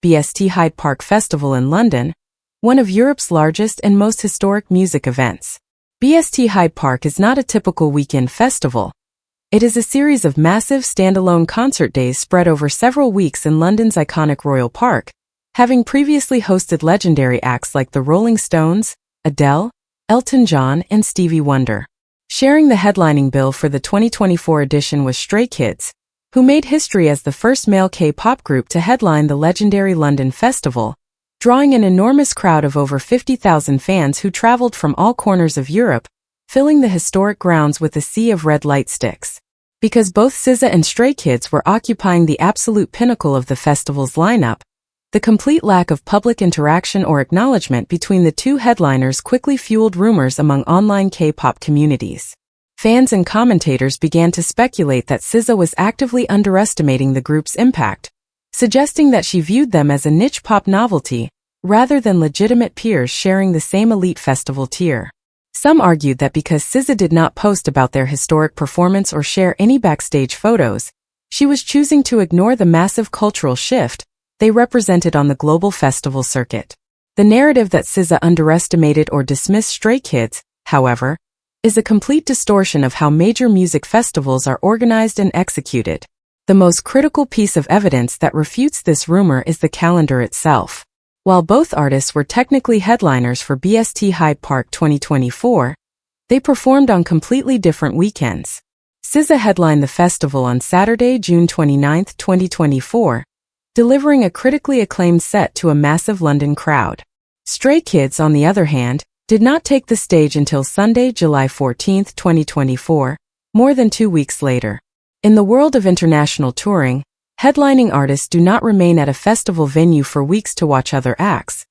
BST Hyde Park Festival in London, one of Europe's largest and most historic music events. BST Hyde Park is not a typical weekend festival. It is a series of massive standalone concert days spread over several weeks in London's iconic Royal Park, having previously hosted legendary acts like the Rolling Stones, Adele, Elton John, and Stevie Wonder. Sharing the headlining bill for the 2024 edition was Stray Kids, who made history as the first male K-pop group to headline the legendary London festival, drawing an enormous crowd of over 50,000 fans who traveled from all corners of Europe, filling the historic grounds with a sea of red light sticks. Because both SKZ and Stray Kids were occupying the absolute pinnacle of the festival's lineup, the complete lack of public interaction or acknowledgement between the two headliners quickly fueled rumors among online K-pop communities. Fans and commentators began to speculate that SKZ was actively underestimating the group's impact, suggesting that she viewed them as a niche pop novelty, rather than legitimate peers sharing the same elite festival tier. Some argued that because SKZ did not post about their historic performance or share any backstage photos, she was choosing to ignore the massive cultural shift they represented on the global festival circuit. The narrative that SKZ underestimated or dismissed Stray Kids, however, is a complete distortion of how major music festivals are organized and executed. The most critical piece of evidence that refutes this rumor is the calendar itself. While both artists were technically headliners for BST Hyde Park 2024, they performed on completely different weekends. SKZ headlined the festival on Saturday, June 29, 2024, delivering a critically acclaimed set to a massive London crowd. Stray Kids, on the other hand, did not take the stage until Sunday, July 14, 2024, more than 2 weeks later. In the world of international touring, headlining artists do not remain at a festival venue for weeks to watch other acts.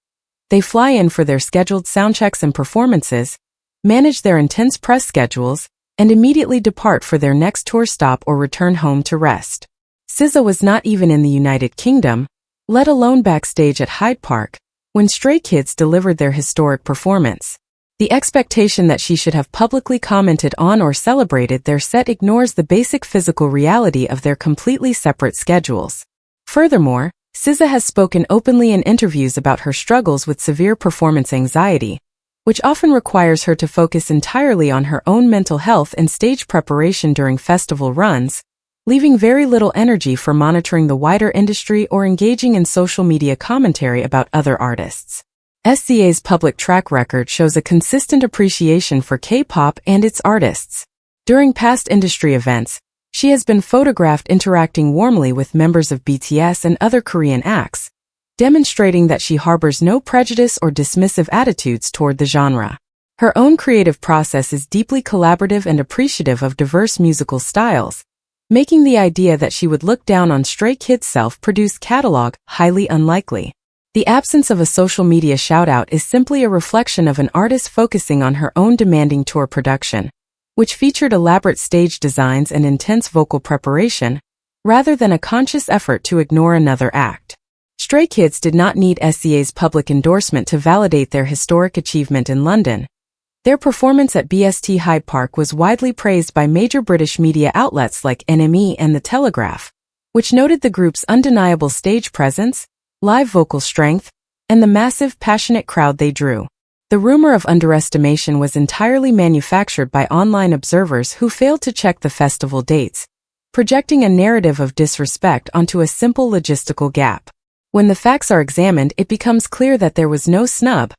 They fly in for their scheduled soundchecks and performances, manage their intense press schedules, and immediately depart for their next tour stop or return home to rest. SKZ was not even in the United Kingdom, let alone backstage at Hyde Park, when Stray Kids delivered their historic performance. The expectation that she should have publicly commented on or celebrated their set ignores the basic physical reality of their completely separate schedules. Furthermore, SKZ has spoken openly in interviews about her struggles with severe performance anxiety, which often requires her to focus entirely on her own mental health and stage preparation during festival runs, leaving very little energy for monitoring the wider industry or engaging in social media commentary about other artists. SKZ's public track record shows a consistent appreciation for K-pop and its artists. During past industry events, she has been photographed interacting warmly with members of BTS and other Korean acts, demonstrating that she harbors no prejudice or dismissive attitudes toward the genre. Her own creative process is deeply collaborative and appreciative of diverse musical styles, making the idea that she would look down on Stray Kids' self-produced catalog highly unlikely. The absence of a social media shout-out is simply a reflection of an artist focusing on her own demanding tour production, which featured elaborate stage designs and intense vocal preparation, rather than a conscious effort to ignore another act. Stray Kids did not need SKZ's public endorsement to validate their historic achievement in London. Their performance at BST Hyde Park was widely praised by major British media outlets like NME and The Telegraph, which noted the group's undeniable stage presence, live vocal strength, and the massive, passionate crowd they drew. The rumor of underestimation was entirely manufactured by online observers who failed to check the festival dates, projecting a narrative of disrespect onto a simple logistical gap. When the facts are examined, it becomes clear that there was no snub,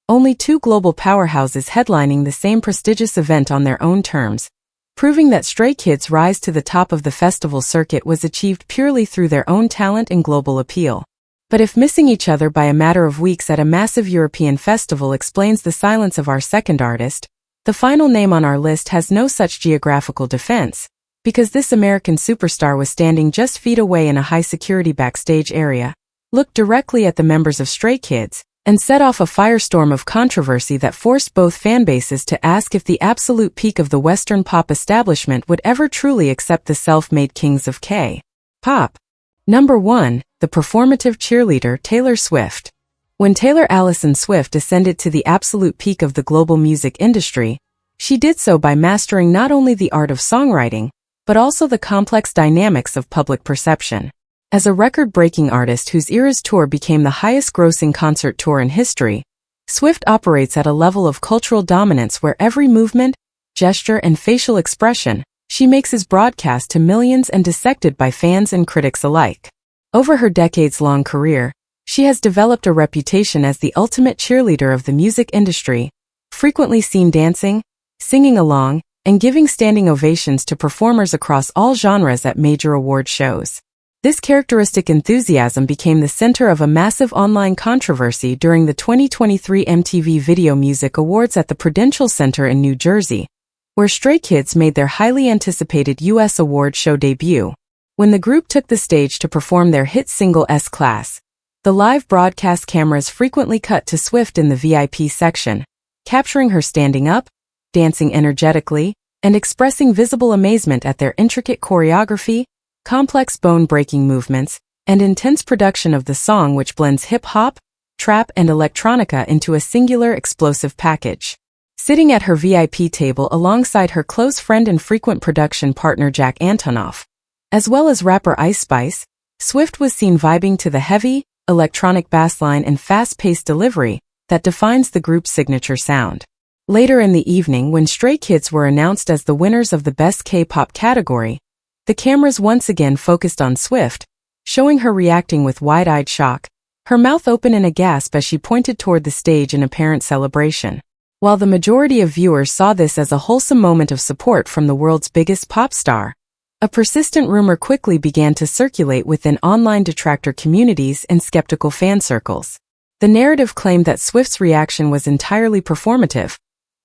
only two global powerhouses headlining the same prestigious event on their own terms, proving that Stray Kids' rise to the top of the festival circuit was achieved purely through their own talent and global appeal. But if missing each other by a matter of weeks at a massive European festival explains the silence of our second artist, the final name on our list has no such geographical defense, because this American superstar was standing just feet away in a high-security backstage area, looked directly at the members of Stray Kids, and set off a firestorm of controversy that forced both fanbases to ask if the absolute peak of the Western pop establishment would ever truly accept the self-made kings of K-pop. Number 1. The performative cheerleader Taylor Swift. When Taylor Allison Swift ascended to the absolute peak of the global music industry, she did so by mastering not only the art of songwriting, but also the complex dynamics of public perception. As a record-breaking artist whose Eras tour became the highest-grossing concert tour in history, Swift operates at a level of cultural dominance where every movement, gesture, and facial expression she makes is broadcast to millions and dissected by fans and critics alike. Over her decades-long career, she has developed a reputation as the ultimate cheerleader of the music industry, frequently seen dancing, singing along, and giving standing ovations to performers across all genres at major award shows. This characteristic enthusiasm became the center of a massive online controversy during the 2023 MTV Video Music Awards at the Prudential Center in New Jersey, where Stray Kids made their highly anticipated U.S. award show debut. When the group took the stage to perform their hit single S-Class, the live broadcast cameras frequently cut to Swift in the VIP section, capturing her standing up, dancing energetically, and expressing visible amazement at their intricate choreography, complex bone-breaking movements, and intense production of the song, which blends hip-hop, trap, and electronica into a singular explosive package. Sitting at her VIP table alongside her close friend and frequent production partner Jack Antonoff, as well as rapper Ice Spice, Swift was seen vibing to the heavy, electronic bassline and fast-paced delivery that defines the group's signature sound. Later in the evening, when Stray Kids were announced as the winners of the Best K-pop category, the cameras once again focused on Swift, showing her reacting with wide-eyed shock, her mouth open in a gasp as she pointed toward the stage in apparent celebration. While the majority of viewers saw this as a wholesome moment of support from the world's biggest pop star, a persistent rumor quickly began to circulate within online detractor communities and skeptical fan circles. The narrative claimed that Swift's reaction was entirely performative,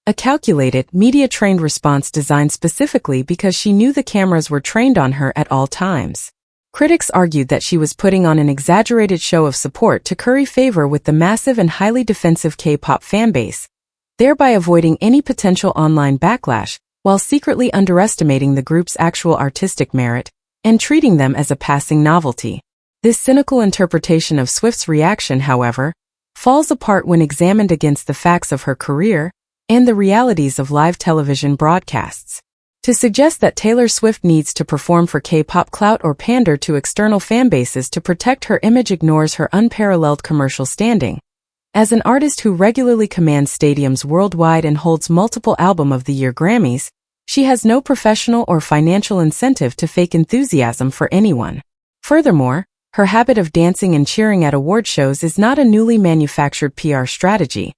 a calculated, media-trained response designed specifically because she knew the cameras were trained on her at all times. Critics argued that she was putting on an exaggerated show of support to curry favor with the massive and highly defensive K-pop fanbase, thereby avoiding any potential online backlash, while secretly underestimating the group's actual artistic merit and treating them as a passing novelty. This cynical interpretation of Swift's reaction, however, falls apart when examined against the facts of her career and the realities of live television broadcasts. To suggest that Taylor Swift needs to perform for K-pop clout or pander to external fanbases to protect her image ignores her unparalleled commercial standing. As an artist who regularly commands stadiums worldwide and holds multiple Album of the Year Grammys, she has no professional or financial incentive to fake enthusiasm for anyone. Furthermore, her habit of dancing and cheering at award shows is not a newly manufactured PR strategy.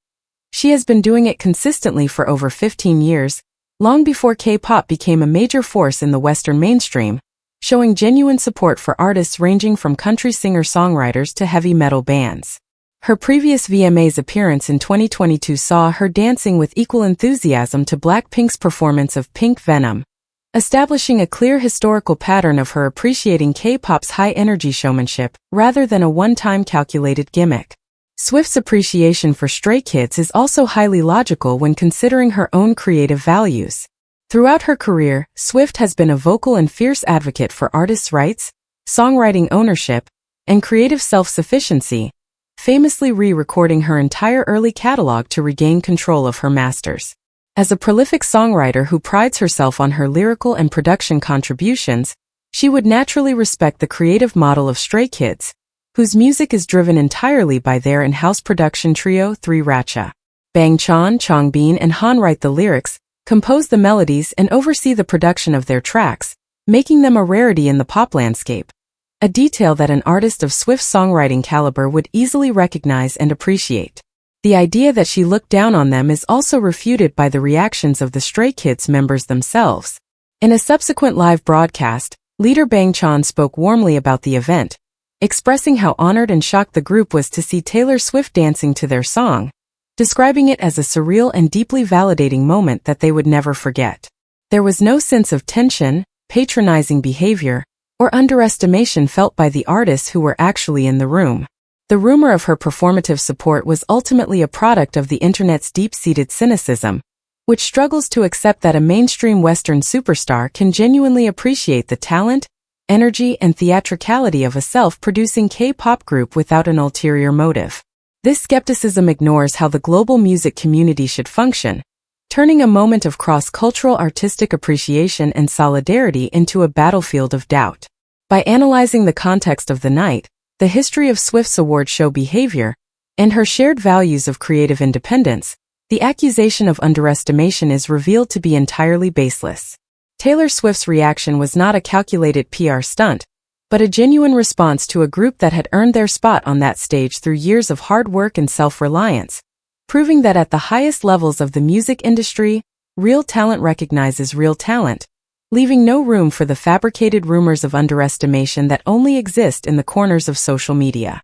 She has been doing it consistently for over 15 years, long before K-pop became a major force in the Western mainstream, showing genuine support for artists ranging from country singer-songwriters to heavy metal bands. Her previous VMAs appearance in 2022 saw her dancing with equal enthusiasm to Blackpink's performance of Pink Venom, establishing a clear historical pattern of her appreciating K-pop's high-energy showmanship rather than a one-time calculated gimmick. Swift's appreciation for Stray Kids is also highly logical when considering her own creative values. Throughout her career, Swift has been a vocal and fierce advocate for artists' rights, songwriting ownership, and creative self-sufficiency, famously re-recording her entire early catalog to regain control of her masters. As a prolific songwriter who prides herself on her lyrical and production contributions, she would naturally respect the creative model of Stray Kids, whose music is driven entirely by their in-house production trio 3 Racha. Bang Chan, Changbin, and Han write the lyrics, compose the melodies, and oversee the production of their tracks, making them a rarity in the pop landscape. A detail that an artist of Swift's songwriting caliber would easily recognize and appreciate. The idea that she looked down on them is also refuted by the reactions of the Stray Kids members themselves. In a subsequent live broadcast, leader Bang Chan spoke warmly about the event, expressing how honored and shocked the group was to see Taylor Swift dancing to their song, describing it as a surreal and deeply validating moment that they would never forget. There was no sense of tension, patronizing behavior, or underestimation felt by the artists who were actually in the room. The rumor of her performative support was ultimately a product of the internet's deep-seated cynicism, which struggles to accept that a mainstream Western superstar can genuinely appreciate the talent, energy, and theatricality of a self-producing K-pop group without an ulterior motive. This skepticism ignores how the global music community should function, turning a moment of cross-cultural artistic appreciation and solidarity into a battlefield of doubt. By analyzing the context of the night, the history of Swift's award show behavior, and her shared values of creative independence, the accusation of underestimation is revealed to be entirely baseless. Taylor Swift's reaction was not a calculated PR stunt, but a genuine response to a group that had earned their spot on that stage through years of hard work and self-reliance, proving that at the highest levels of the music industry, real talent recognizes real talent, leaving no room for the fabricated rumors of underestimation that only exist in the corners of social media.